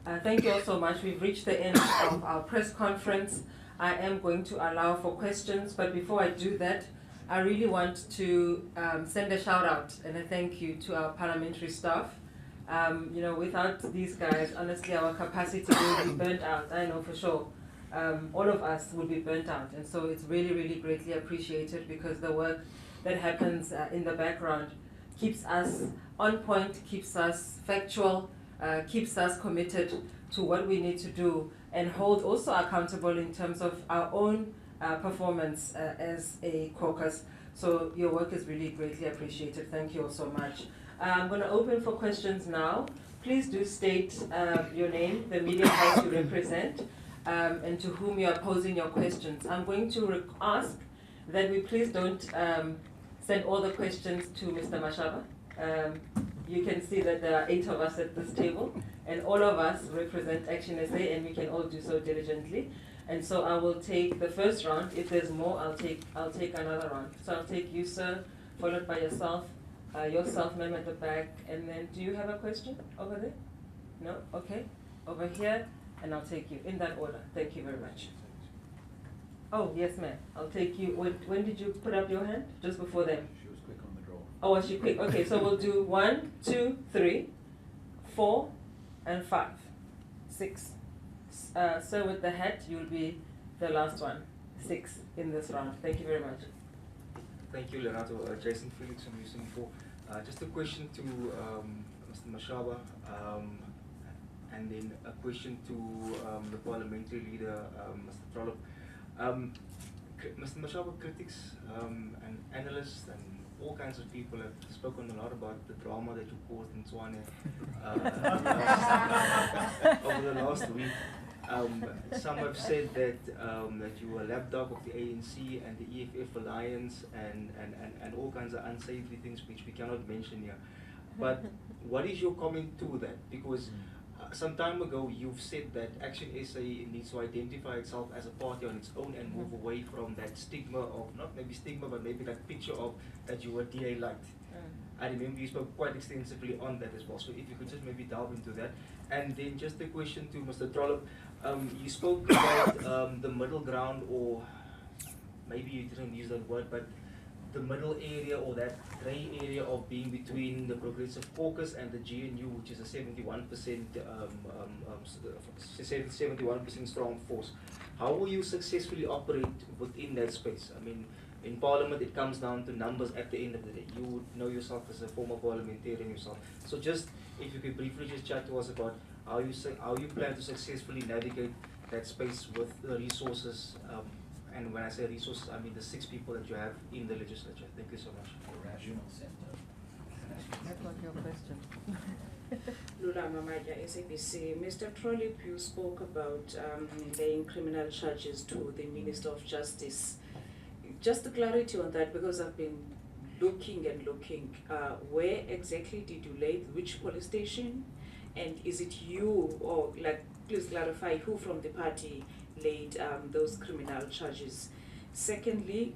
Thank you all so much. We've reached the end of our press conference. I am going to allow for questions, but before I do that, I really want to send a shout out and a thank you to our parliamentary staff. Without these guys, honestly, our capacity will be burnt out. I know for sure. All of us will be burnt out, and so it's really, really greatly appreciated because the work that happens in the background keeps us on point, keeps us factual, keeps us committed to what we need to do, and hold also accountable in terms of our own performance as a caucus. So your work is really greatly appreciated. Thank you all so much. I'm going to open for questions now. Please do state your name, the media house you represent, and to whom you are posing your questions. I'm going to ask that we please don't send all the questions to Mr. Mashaba. You can see that there are 8 of us at this table, and all of us represent ActionSA, and we can all do so diligently. And so I will take the first round. If there's more, I'll take another round. So I'll take you, sir, followed by yourself, ma'am, at the back, and then do you have a question over there? No? Okay. Over here, and I'll take you in that order. Thank you very much. Oh, yes, ma'am. I'll take you. When did you put up your hand? Just before them? She was quick on the draw. Oh, was she quick? Okay, so we'll do 1, 2, 3, 4, and 5, 6. Sir with the hat, you'll be the last one. 6 in this round. Thank you very much. Thank you, Leonardo. Jason Felix from USIM4. Just a question to Mr. Mashaba, and then a question to the parliamentary leader, Mr. Trollop. Mr. Mashaba, critics and analysts and all kinds of people have spoken a lot about the drama that you caused in Tshwane over the last week. Some have said that you were a lapdog of the ANC and the EFF alliance and all kinds of unsavory things which we cannot mention here. But what is your comment to that? Because some time ago you've said that ActionSA needs to identify itself as a party on its own and move away from that stigma of, not maybe stigma, but maybe that picture of that you were DA light. I remember you spoke quite extensively on that as well, so if you could just maybe delve into that. And then just a question to Mr. Trollop. You spoke about the middle ground, or maybe you didn't use that word, but the middle area or that grey area of being between the Progressive Caucus and the GNU, which is a 71% strong force. How will you successfully operate within that space? I mean, in Parliament, it comes down to numbers at the end of the day. You would know yourself as a former parliamentarian yourself. So just, if you could briefly just chat to us about how you plan to successfully navigate that space with the resources, and when I say resources, I mean the 6 people that you have in the legislature. Thank you so much. The rational center. That's not your question. Lula Mamaja, SABC. Mr. Trollip, you spoke about laying criminal charges to the Minister of Justice. Just a clarity on that, because I've been looking and looking. Where exactly did you lay, which police station? And is it you, or please clarify who from the party laid those criminal charges? Secondly,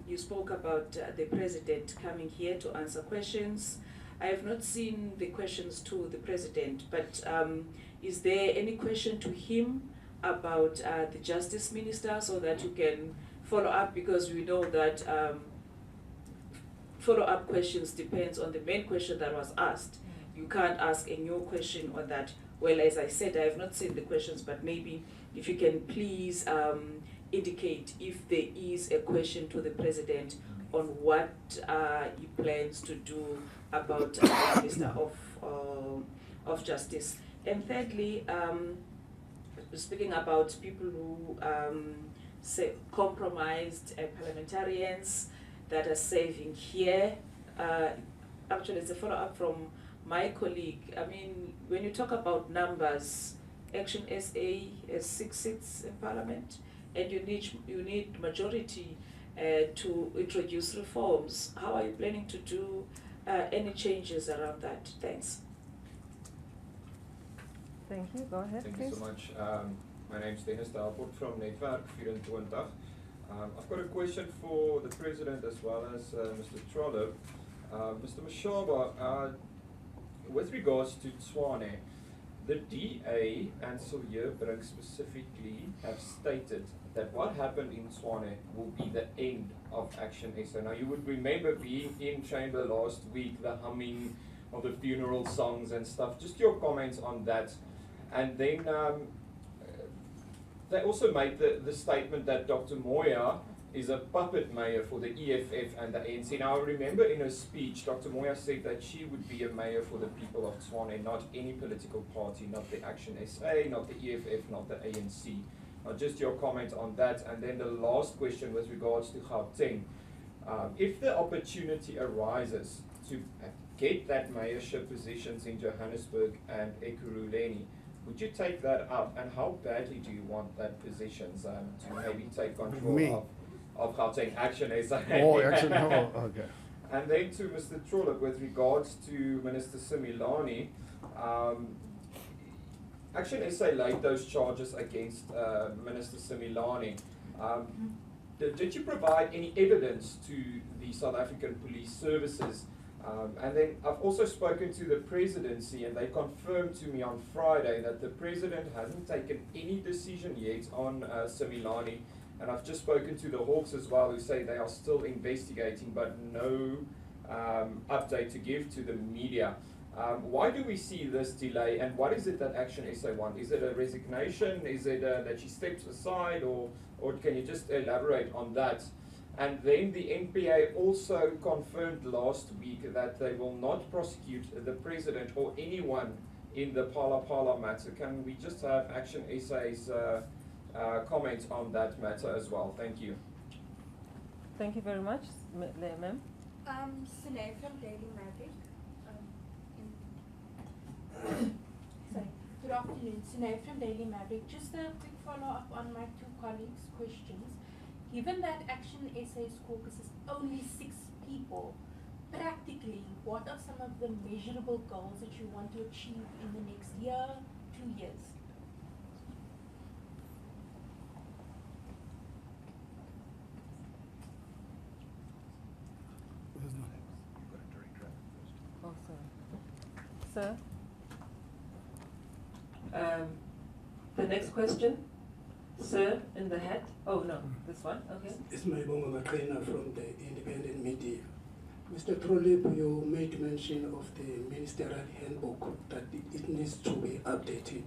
you spoke about the president coming here to answer questions. I have not seen the questions to the president, but is there any question to him about the justice minister, so that you can follow up, because we know that follow-up questions depends on the main question that was asked. You can't ask a new question on that. Well, as I said, I have not seen the questions, but maybe if you can please indicate if there is a question to the president on what he plans to do about the Minister of Justice. And thirdly, speaking about people who say compromised parliamentarians that are serving here, actually it's a follow-up from my colleague. I mean, when you talk about numbers, ActionSA has 6 seats in Parliament, and you need majority to introduce reforms. How are you planning to do any changes around that? Thanks. Thank you. Go ahead, Thank please. you so much. My name is Dennis Dalport from Netwerk 24. I've got a question for the President as well as Mr. Trollop. Mr. Mashaba, with regards to Tshwane, the DA and Siljebrink specifically have stated that what happened in Tshwane will be the end of ActionSA. Now, you would remember being in chamber last week, the humming of the funeral songs and stuff. Just your comments on that. And then they also made the statement that Dr. Moya is a puppet mayor for the EFF and the ANC. Now, I remember in her speech, Dr. Moya said that she would be a mayor for the people of Tshwane, not any political party, not the ActionSA, not the EFF, not the ANC. Just your comment on that. And then the last question with regards to Gauteng. If the opportunity arises to get that mayorship positions in Johannesburg and Ekurhuleni, would you take that up? And how badly do you want that positions to maybe take control of Gauteng ActionSA? Oh, okay. And then to Mr. Trollip, with regards to Minister Similani, ActionSA laid those charges against Minister Similani. Did you provide any evidence to the South African Police Services? And then I've also spoken to the presidency, and they confirmed to me on Friday that the president hasn't taken any decision yet on Similani. And I've just spoken to the Hawks as well, who say they are still investigating, but no update to give to the media. Why do we see this delay, and what is it that ActionSA want? Is it a resignation? Is it that she steps aside, or can you just elaborate on that? And then the NPA also confirmed last week that they will not prosecute the president or anyone in the Phala matter. Can we just have ActionSA's comments on that matter as well? Thank you. Thank you very much, ma'am. Sine from Daily Maverick. Sorry. Good afternoon, Sine from Daily Maverick. Just a quick follow-up on my two colleagues' questions. Given that ActionSA's caucus is only 6 people, practically, what are some of the measurable goals that you want to achieve in the next year, 2 years? Oh, sorry. Sir? The next question? Sir, in the hat? Oh, no, this one, okay. It's Maibonga Makrena from the independent media. Mr. Trollip, you made mention of the ministerial handbook that it needs to be updated.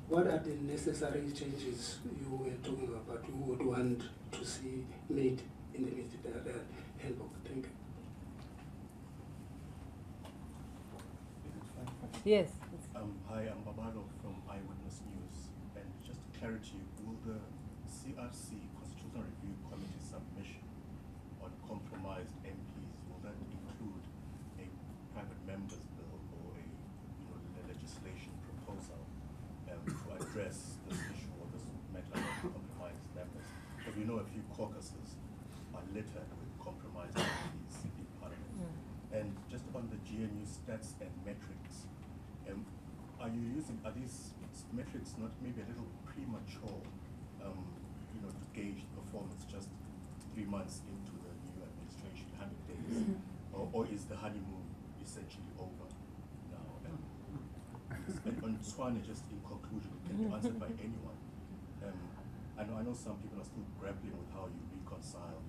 What are the necessary changes you were talking about you would want to see made in the ministerial handbook? Thank you. Yes. Hi, I'm Babalo from Eyewitness News. And just clarity, will the CRC Constitutional Review Committee submission on compromised MPs, will that include a private member's bill or a legislation proposal to address this issue or this matter of compromised members? Because we know a few caucuses are littered with compromised MPs in Parliament. And just on the GNU stats and metrics, are these metrics not maybe a little premature, to gauge performance just 3 months into the new administration, 100 days, or is the honeymoon essentially over now? And on Tshwane, just in conclusion, it can be answered by anyone. I know some people are still grappling with how you reconcile,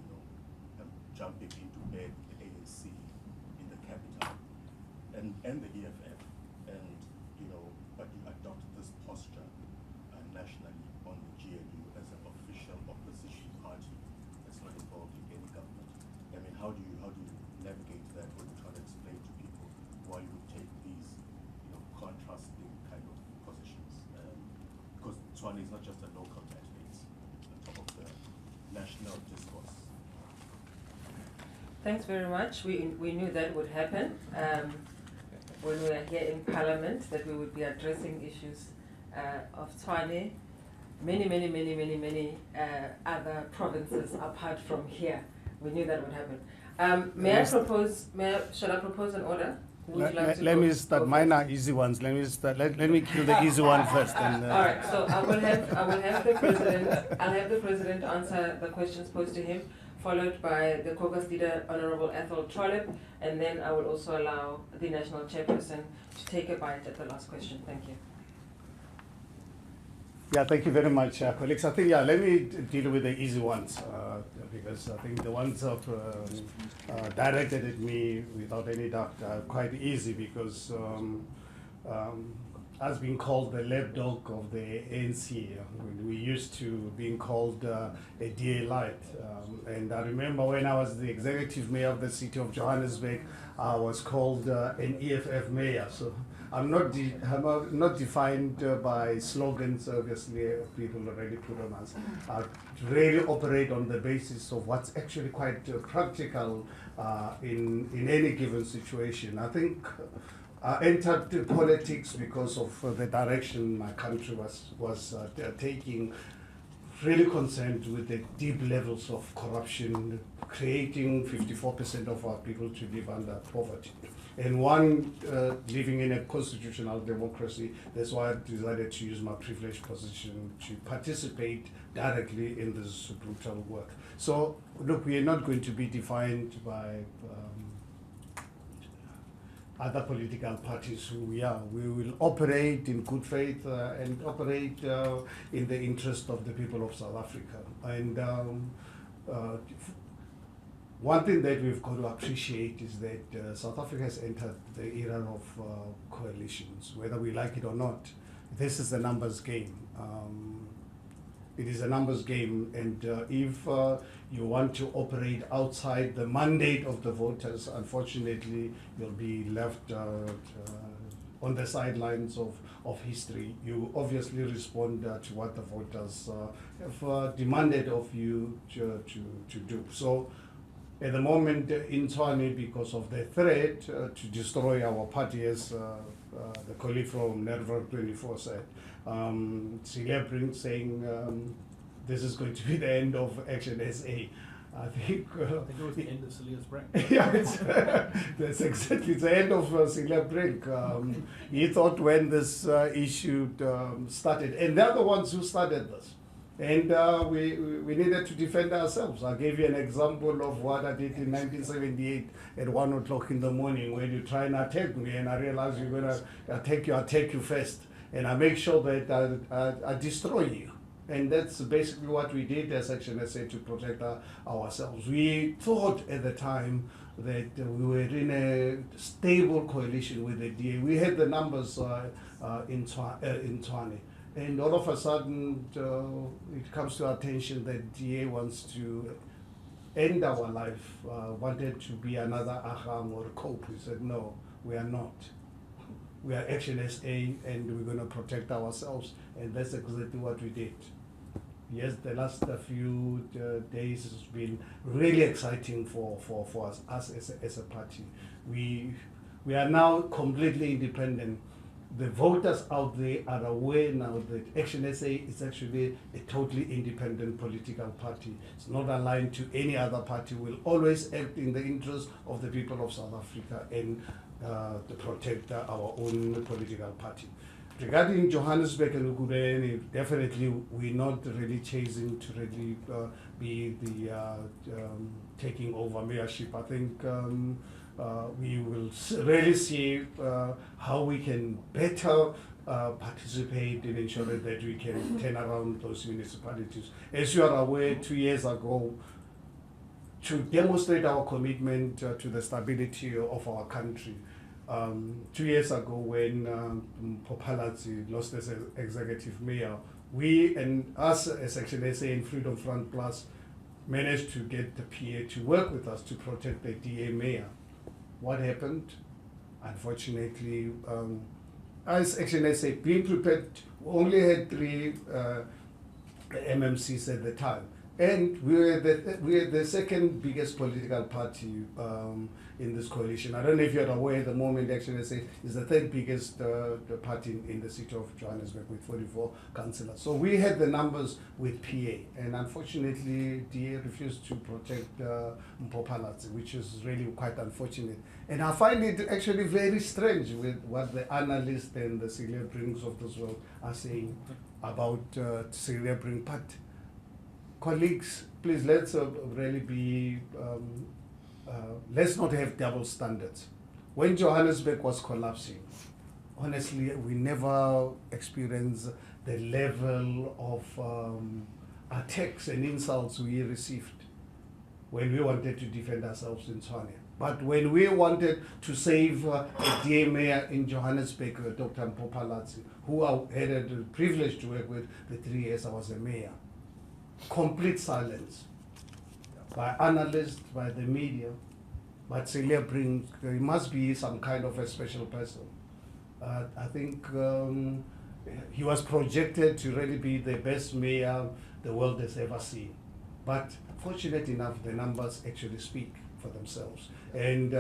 jumping into bed with the ANC in the capital and the EFF, and but you adopt this posture nationally on the GNU as an official opposition party that's not involved in any government. I mean, how do you navigate that when you try to explain to people why you would take these contrasting kind of positions? Because Tshwane is not just a local matter, it's on top of the national discourse. Thanks very much. We knew that would happen when we are here in Parliament, that we would be addressing issues of Tshwane, many other provinces apart from here. We knew that would happen. Shall I propose an order? Let me start. Mine are easy ones. Let me kill the easy one first. And, all right. So I will have the president. I'll have the president answer the questions posed to him, followed by the caucus leader, Honorable Ethel Trollip, and then I will also allow the national chairperson to take a bite at the last question. Thank you. Yeah, thank you very much, colleagues. I think, let me deal with the easy ones, because I think the ones directed at me, without any doubt, are quite easy, because as being called the lapdog of the ANC, we used to being called a DA light. And I remember when I was the executive mayor of the city of Johannesburg, I was called an EFF mayor. So I'm not defined by slogans, obviously, people already put on us. I really operate on the basis of what's actually quite practical in any given situation. I think I entered politics because of the direction my country was taking, really concerned with the deep levels of corruption, creating 54% of our people to live under poverty. And one, living in a constitutional democracy, that's why I decided to use my privileged position to participate directly in this brutal work. So, look, we are not going to be defined by other political parties who we are. We will operate in good faith and operate in the interest of the people of South Africa. And one thing that we've got to appreciate is that South Africa has entered the era of coalitions, whether we like it or not. This is a numbers game. It is a numbers game, and if you want to operate outside the mandate of the voters, unfortunately, you'll be left on the sidelines of history. You obviously respond to what the voters have demanded of you to do. So, at the moment in Tshwane, because of the threat to destroy our party, as the colleague from Network 24 said, Brink saying this is going to be the end of ActionSA. I think it was the end of Celia's break. yeah, that's exactly the end of Brink. He thought when this issue started, and they're the ones who started this. And we needed to defend ourselves. I gave you an example of what I did in 1978 at 1 o'clock in the morning when you try and attack me, and I realized you're going to attack you first. And I make sure that I destroy you. And that's basically what we did as ActionSA to protect ourselves. We thought at the time that we were in a stable coalition with the DA. We had the numbers in Tshwane. And all of a sudden, it comes to our attention that DA wants to end our life, wanted to be another Aham or Cope. We said, no, we are not. We are ActionSA, and we're going to protect ourselves. And that's exactly what we did. Yes, the last few days has been really exciting for us as a party. We are now completely independent. The voters out there are aware now that ActionSA is actually a totally independent political party. It's not aligned to any other party. We'll always act in the interest of the people of South Africa and to protect our own political party. Regarding Johannesburg and Ukubeni, definitely we're not really chasing to really be the taking over mayorship. I think we will really see how we can better participate in ensuring that we can turn around those municipalities. As you are aware, 2 years ago, to demonstrate our commitment to the stability of our country, 2 years ago when Popalazi lost as executive mayor, we and us as ActionSA and Freedom Front Plus managed to get the PA to work with us to protect the DA mayor. What happened? Unfortunately, as ActionSA being prepared, we only had 3 MMCs at the time. And we were the second biggest political party in this coalition. I don't know if you're aware, at the moment ActionSA is the third biggest party in the city of Johannesburg with 44 councillors. So we had the numbers with PA, and unfortunately DA refused to protect Mpopalazi, which is really quite unfortunate. And I find it actually very strange with what the analysts and the Celia Brinks of this world are saying about Celia Brink. But colleagues, please, let's really be, let's not have double standards. When Johannesburg was collapsing, honestly, we never experienced the level of attacks and insults we received when we wanted to defend ourselves in Tshwane. But when we wanted to save a DA mayor in Johannesburg, Dr. Mpopalatsi, who I had the privilege to work with the 3 years I was a mayor, complete silence by analysts, by the media. But Celia Brink, he must be some kind of a special person. I think he was projected to really be the best mayor the world has ever seen. But fortunate enough, the numbers actually speak for themselves. And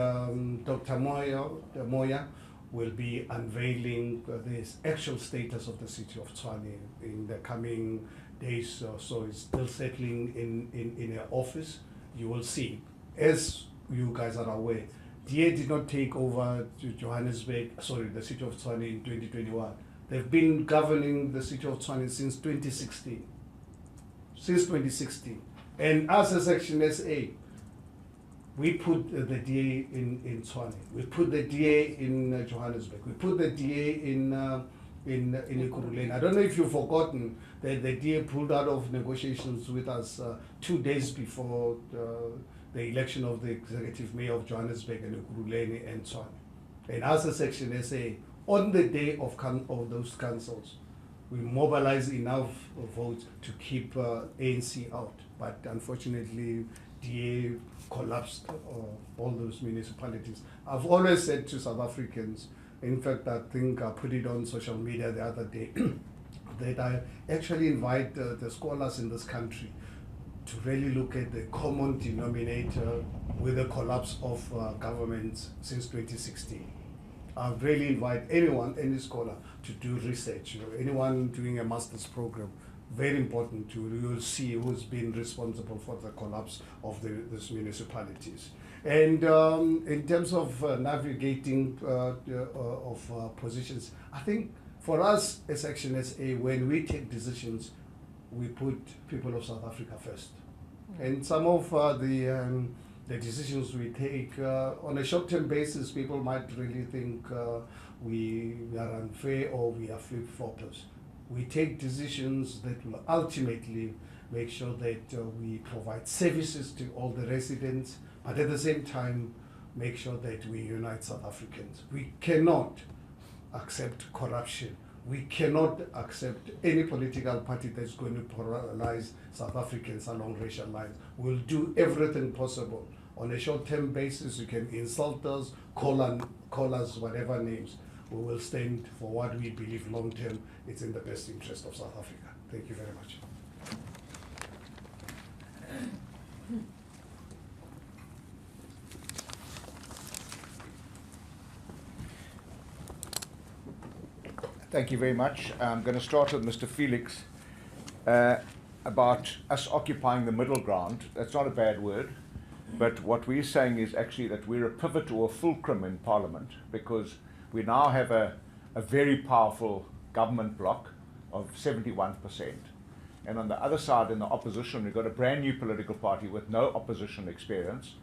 Dr. Moya will be unveiling the actual status of the city of Tshwane in the coming days. So it's still settling in her office. You will see, as you guys are aware, DA did not take over the city of Tshwane in 2021. They've been governing the city of Tshwane since 2016. And us as ActionSA, we put the DA in Tshwane. We put the DA in Johannesburg. We put the DA in Ekurhuleni. I don't know if you've forgotten that the DA pulled out of negotiations with us 2 days before the election of the executive mayor of Johannesburg and Ekurhuleni and Tshwane. And us as ActionSA, on the day of those councils, we mobilized enough votes to keep ANC out. But unfortunately, DA collapsed all those municipalities. I've always said to South Africans, in fact, I think I put it on social media the other day, that I actually invite the scholars in this country to really look at the common denominator with the collapse of governments since 2016. I really invite anyone, any scholar, to do research. Anyone doing a master's program, very important you will see who's been responsible for the collapse of these municipalities. And in terms of navigating positions, I think for us as ActionSA, when we take decisions, we put people of South Africa first. And some of the decisions we take on a short-term basis, people might really think we are unfair or we are flip-floppers. We take decisions that will ultimately make sure that we provide services to all the residents, but at the same time, make sure that we unite South Africans. We cannot accept corruption. We cannot accept any political party that's going to polarize South Africans along racial lines. We'll do everything possible. On a short-term basis, you can insult us, call us whatever names. We will stand for what we believe long-term is in the best interest of South Africa. Thank you very much. Thank you very much. I'm going to start with Mr. Felix about us occupying the middle ground. That's not a bad word, but what we're saying is actually that we're a pivot or a fulcrum in Parliament, because we now have a very powerful government bloc of 71%. And on the other side, in the opposition, we've got a brand new political party with no opposition experience.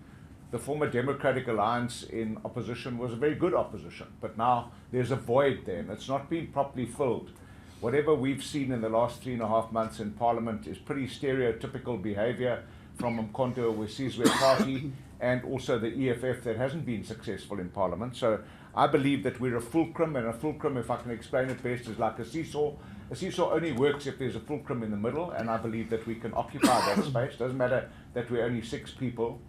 The former Democratic Alliance in opposition was a very good opposition, but now there's a void there, and it's not been properly filled. Whatever we've seen in the last 3.5 months in Parliament is pretty stereotypical behavior from uMkhonto, weSizwe party, and also the EFF that hasn't been successful in Parliament. So I believe that we're a fulcrum, and a fulcrum, if I can explain it best, is like a seesaw. A seesaw only works if there's a fulcrum in the middle, and I believe that we can occupy that space. Doesn't matter that we're only 6 people.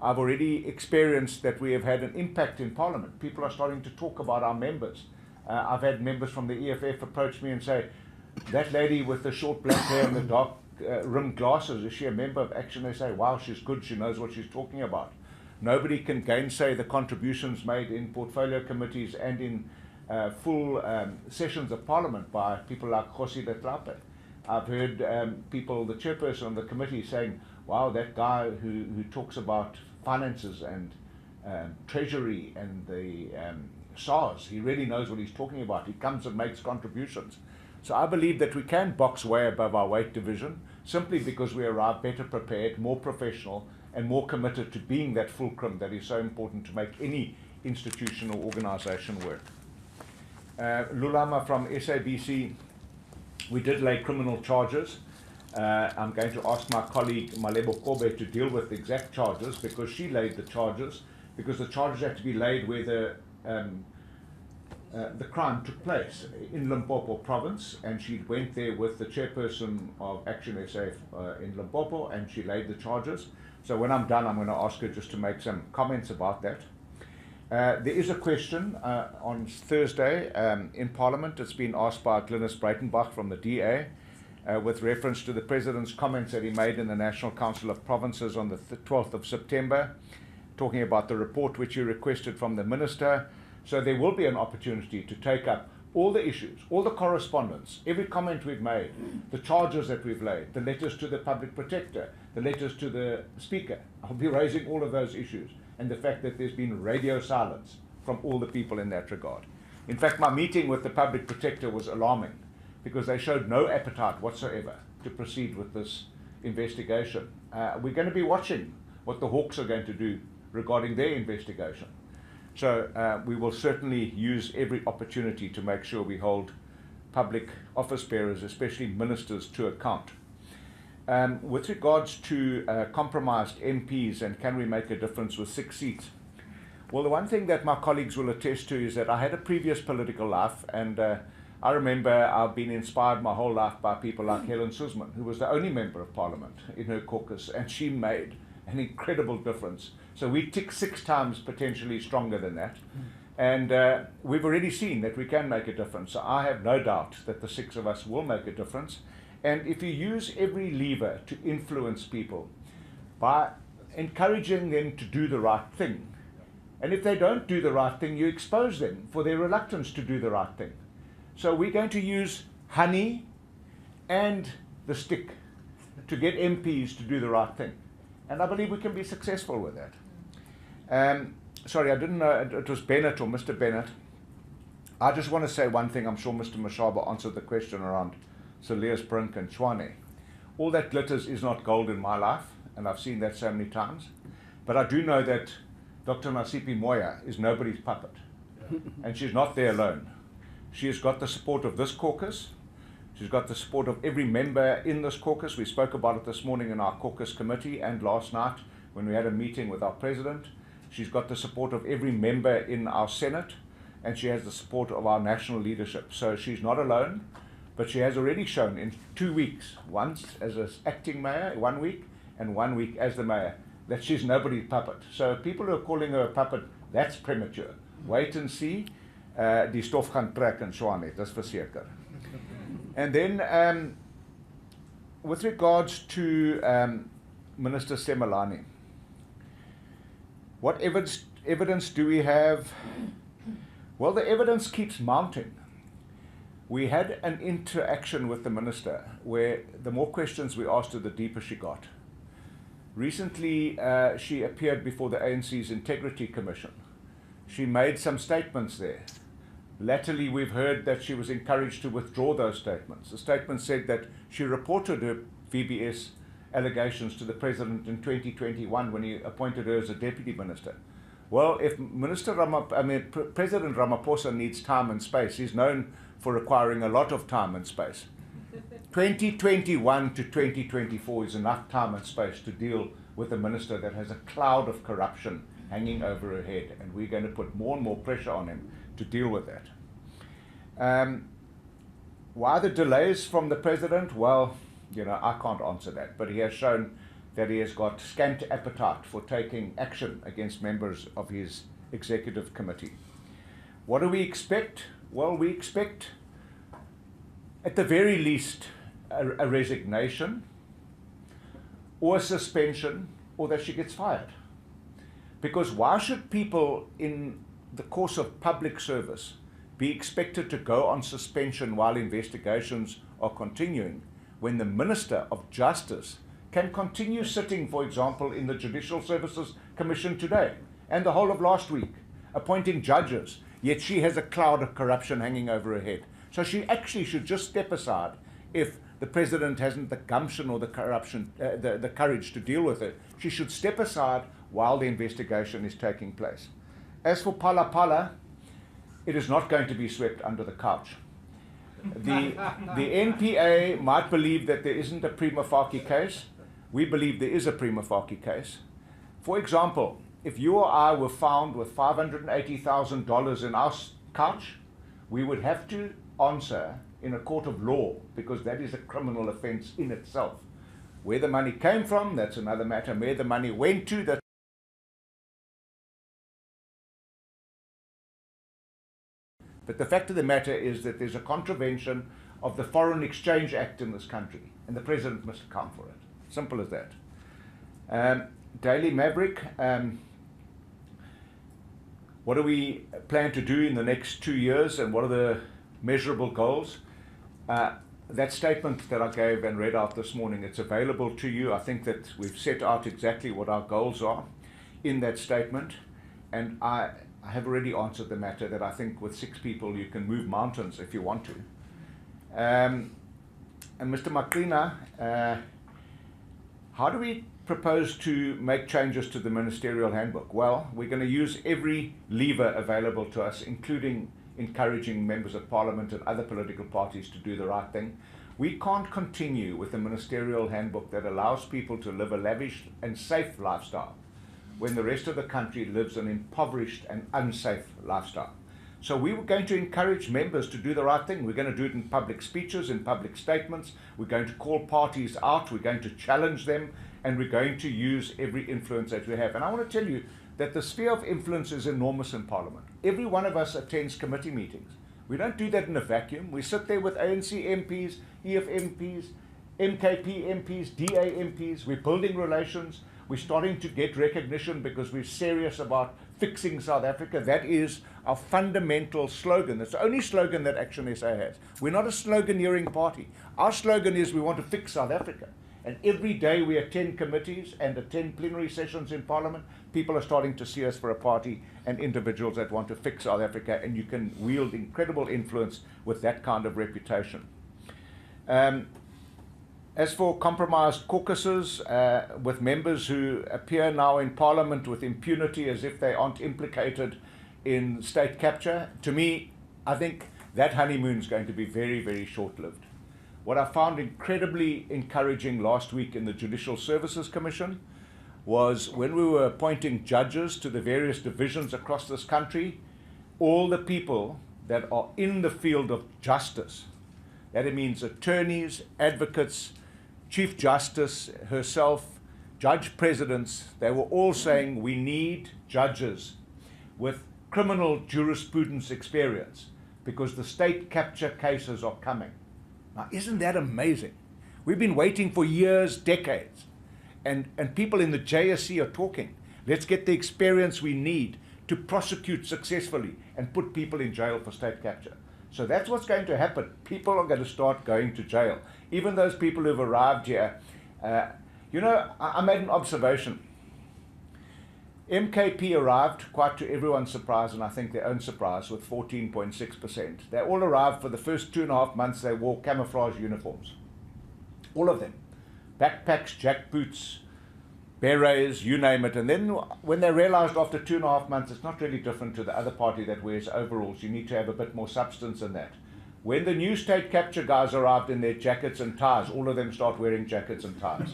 I've already experienced that we have had an impact in Parliament. People are starting to talk about our members. I've had members from the EFF approach me and say, that lady with the short black hair and the dark rimmed glasses, is she a member of ActionSA? Wow, she's good, she knows what she's talking about. Nobody can gainsay the contributions made in portfolio committees and in full sessions of Parliament by people like Khosi Letlapa. I've heard people, the chairperson of the committee, saying, wow, that guy who talks about finances and treasury and the SARS, he really knows what he's talking about. He comes and makes contributions. So I believe that we can box way above our weight division simply because we arrive better prepared, more professional, and more committed to being that fulcrum that is so important to make any institution or organization work. Lulama from SABC, we did lay criminal charges. I'm going to ask my colleague Malebo Kobe to deal with the exact charges, because she laid the charges, because the charges had to be laid where the crime took place in Limpopo province, and she went there with the chairperson of ActionSA in Limpopo, and she laid the charges. So when I'm done, I'm going to ask her just to make some comments about that. There is a question on Thursday in Parliament. It's been asked by Glynis Breitenbach from the DA with reference to the President's comments that he made in the National Council of Provinces on the 12th of September, talking about the report which he requested from the Minister. So there will be an opportunity to take up all the issues, all the correspondence, every comment we've made, the charges that we've laid, the letters to the Public Protector, the letters to the Speaker. I'll be raising all of those issues, and the fact that there's been radio silence from all the people in that regard. In fact, my meeting with the Public Protector was alarming, because they showed no appetite whatsoever to proceed with this investigation. We're going to be watching what the Hawks are going to do regarding their investigation. So we will certainly use every opportunity to make sure we hold public office bearers, especially ministers, to account. With regards to compromised MPs and can we make a difference with 6 seats? Well, the one thing that my colleagues will attest to is that I had a previous political life, and I remember I've been inspired my whole life by people like Helen Suzman, who was the only member of Parliament in her caucus, and she made an incredible difference. So we tick 6 times potentially stronger than that. And we've already seen that we can make a difference. So I have no doubt that the 6 of us will make a difference. And if you use every lever to influence people by encouraging them to do the right thing, and if they don't do the right thing, you expose them for their reluctance to do the right thing. So we're going to use honey and the stick to get MPs to do the right thing. And I believe we can be successful with that. Sorry, I didn't know it was Bennett or Mr. Bennett. I just want to say one thing. I'm sure Mr. Mashaba answered the question around Cilliers-Brink and Tshwane. All that glitters is not gold in my life, and I've seen that so many times. But I do know that Dr. Nasipi Moya is nobody's puppet, and she's not there alone. She has got the support of this caucus. She's got the support of every member in this caucus. We spoke about it this morning in our caucus committee and last night when we had a meeting with our president. She's got the support of every member in our Senate, and she has the support of our national leadership. So she's not alone, but she has already shown in 2 weeks, once as an acting mayor, 1 week, and 1 week as the mayor, that she's nobody's puppet. So people who are calling her a puppet, that's premature. Wait and see. Die stof gaan trek in Tshwane, dis verseker. And then with regards to Minister Semelani, what evidence do we have? Well, the evidence keeps mounting. We had an interaction with the minister where the more questions we asked her, the deeper she got. Recently, she appeared before the ANC's Integrity Commission. She made some statements there. Latterly, we've heard that she was encouraged to withdraw those statements. The statement said that she reported her VBS allegations to the President in 2021 when he appointed her as a Deputy Minister. Well, if President Ramaphosa needs time and space, he's known for requiring a lot of time and space. 2021 to 2024 is enough time and space to deal with a minister that has a cloud of corruption hanging over her head, and we're going to put more and more pressure on him to deal with that. Why the delays from the President? Well, I can't answer that, but he has shown that he has got scant appetite for taking action against members of his executive committee. What do we expect? Well, we expect, at the very least, a resignation, or a suspension, or that she gets fired. Because why should people in the course of public service be expected to go on suspension while investigations are continuing, when the Minister of Justice can continue sitting, for example, in the Judicial Services Commission today and the whole of last week, appointing judges, yet she has a cloud of corruption hanging over her head. So she actually should just step aside if the President hasn't the gumption or the courage to deal with it. She should step aside while the investigation is taking place. As for Pala Pala, it is not going to be swept under the couch. The NPA might believe that there isn't a prima facie case. We believe there is a prima facie case. For example, if you or I were found with $580,000 in our couch, we would have to answer in a court of law, because that is a criminal offense in itself. Where the money came from, that's another matter. Where the money went to, that's but the fact of the matter is that there's a contravention of the Foreign Exchange Act in this country, and the President must account for it. Simple as that. Daily Maverick, what do we plan to do in the next 2 years, and what are the measurable goals? That statement that I gave and read out this morning, it's available to you. I think that we've set out exactly what our goals are in that statement, and I have already answered the matter that I think with 6 people you can move mountains if you want to. And Mr. Makrina, how do we propose to make changes to the ministerial handbook? Well, we're going to use every lever available to us, including encouraging members of parliament and other political parties to do the right thing. We can't continue with a ministerial handbook that allows people to live a lavish and safe lifestyle when the rest of the country lives an impoverished and unsafe lifestyle. So we were going to encourage members to do the right thing. We're going to do it in public speeches, in public statements. We're going to call parties out. We're going to challenge them, and we're going to use every influence that we have. And I want to tell you that the sphere of influence is enormous in Parliament. Every one of us attends committee meetings. We don't do that in a vacuum. We sit there with ANC MPs, EF MPs, MKP MPs, DA MPs. We're building relations. We're starting to get recognition because we're serious about fixing South Africa. That is our fundamental slogan. It's the only slogan that ActionSA has. We're not a sloganeering party. Our slogan is we want to fix South Africa. And every day we attend committees and attend plenary sessions in Parliament, people are starting to see us for a party and individuals that want to fix South Africa, and you can wield incredible influence with that kind of reputation. As for compromised caucuses with members who appear now in Parliament with impunity as if they aren't implicated in state capture, to me, I think that honeymoon is going to be very, very short-lived. What I found incredibly encouraging last week in the Judicial Services Commission was when we were appointing judges to the various divisions across this country, all the people that are in the field of justice, that it means attorneys, advocates, Chief Justice herself, judge presidents, they were all saying we need judges with criminal jurisprudence experience because the state capture cases are coming. Now, isn't that amazing? We've been waiting for years, decades, and people in the JSC are talking. Let's get the experience we need to prosecute successfully and put people in jail for state capture. So that's what's going to happen. People are going to start going to jail. Even those people who've arrived here. I made an observation. MKP arrived, quite to everyone's surprise, and I think their own surprise, with 14.6%. They all arrived for the first 2.5 months. They wore camouflage uniforms. All of them. Backpacks, jackboots, berets, you name it. And then when they realized after 2.5 months, it's not really different to the other party that wears overalls. You need to have a bit more substance than that. When the new state capture guys arrived in their jackets and ties, all of them start wearing jackets and ties.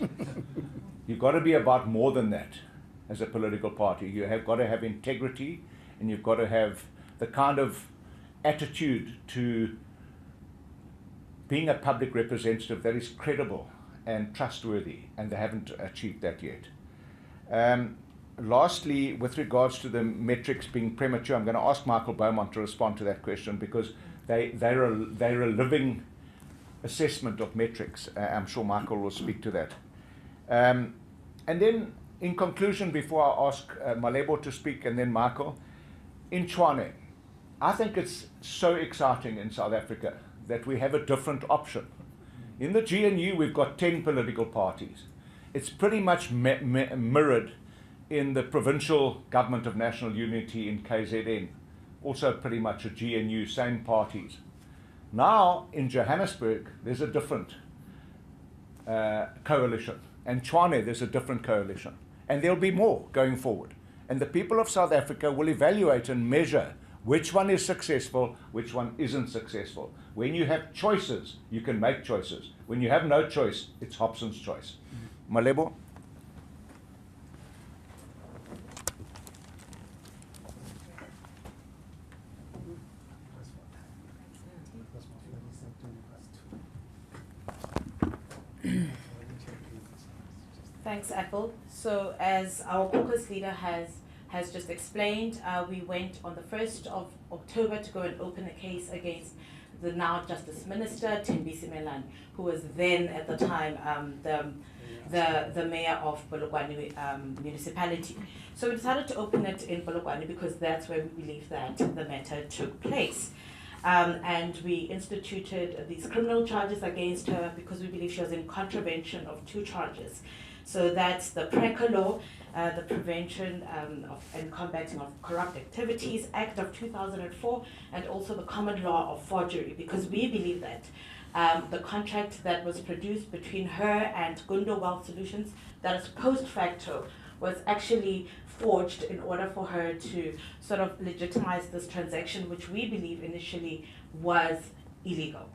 You've got to be about more than that as a political party. You have got to have integrity, and you've got to have the kind of attitude to being a public representative that is credible and trustworthy, and they haven't achieved that yet. Lastly, with regards to the metrics being premature, I'm going to ask Michael Beaumont to respond to that question because they're a living assessment of metrics. I'm sure Michael will speak to that. And then, in conclusion, before I ask Malebo to speak and then Michael, in Tshwane, I think it's so exciting in South Africa that we have a different option. In the GNU, we've got 10 political parties. It's pretty much mirrored in the provincial government of national unity in KZN. Also pretty much a GNU, same parties. Now, in Johannesburg, there's a different coalition. And Tshwane, there's a different coalition. And there'll be more going forward. And the people of South Africa will evaluate and measure which one is successful, which one isn't successful. When you have choices, you can make choices. When you have no choice, it's Hobson's choice. Malebo? Thanks, Apple. So as our caucus leader has just explained, we went on the 1st of October to go and open a case against the now Justice Minister, Thembisi Melane, who was then at the time the mayor of Polokwane municipality. So we decided to open it in Polokwane because that's where we believe that the matter took place. And we instituted these criminal charges against her because we believe she was in contravention of 2 charges. So that's the PRECA law, the Prevention of and Combating of Corrupt Activities Act of 2004, and also the common law of forgery, because we believe that the contract that was produced between her and Gundo Wealth Solutions, that is post facto, was actually forged in order for her to sort of legitimize this transaction, which we believe initially was illegal.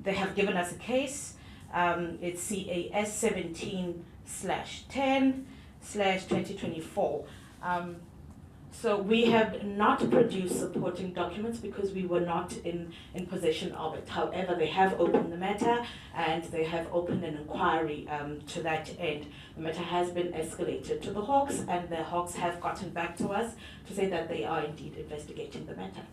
They have given us a case. It's CAS 17/10/2024. So we have not produced supporting documents because we were not in possession of it. However, they have opened the matter and they have opened an inquiry to that end. The matter has been escalated to the Hawks, and the Hawks have gotten back to us to say that they are indeed investigating the matter.